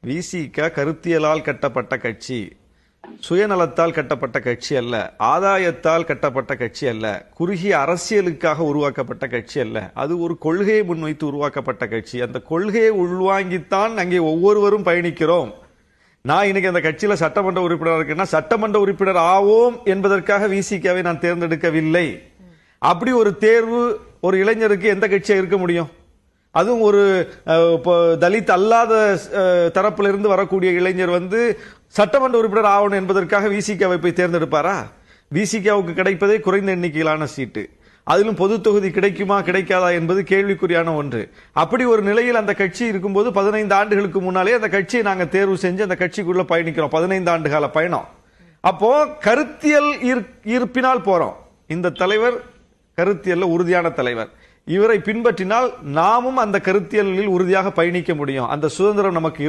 விசிக கருத்தியலால் கட்டப்பட்ட கட்சி, சுயநலத்தால் கட்டப்பட்ட கட்சி அல்ல, ஆதாயத்தால் கட்டப்பட்ட கட்சி அல்ல, குறுகிய அரசியலுக்காக உருவாக்கப்பட்ட கட்சி அல்ல. அது ஒரு கொள்கையை முன்வைத்து உருவாக்கப்பட்ட கட்சி. அந்த கொள்கையை உள்வாங்கித்தான் அங்கே ஒவ்வொருவரும் பயணிக்கிறோம். நான் இன்னைக்கு அந்த கட்சியில சட்டமன்ற உறுப்பினர் இருக்கேன்னா சட்டமன்ற உறுப்பினர் ஆவோம் என்பதற்காக விசிகாவை நான் தேர்ந்தெடுக்கவில்லை. அப்படி ஒரு தேர்வு ஒரு இளைஞருக்கு எந்த கட்சியா இருக்க முடியும்? அதுவும் ஒரு தலித் அல்லாத தரப்பிலிருந்து வரக்கூடிய இளைஞர் சட்டமன்ற உறுப்பினர் ஆகணும் என்பதற்காக விசிகாவை போய் தேர்ந்தெடுப்பாரா? விசிகாவுக்கு கிடைப்பதே குறைந்த எண்ணிக்கையிலான சீட்டு. அதிலும் பொது தொகுதி கிடைக்குமா கிடைக்காதா என்பது கேள்விக்குறியான ஒன்று. அப்படி ஒரு நிலையில் அந்த கட்சி இருக்கும்போது 15 ஆண்டுகளுக்கு முன்னாலே அந்த கட்சியை நாங்கள் தேர்வு செஞ்சு அந்த கட்சிக்குள்ள பயணிக்கிறோம். 15 ஆண்டு கால பயணம். அப்போ கருத்தியல் ஈர்ப்பினால் போறோம். இந்த தலைவர் கருத்தியல்ல உறுதியான தலைவர். இவரை பின்பற்றினால் நாமும் அந்த கருத்தியலில் உறுதியாக பயணிக்க முடியும். அந்த சுதந்திரம் நமக்கு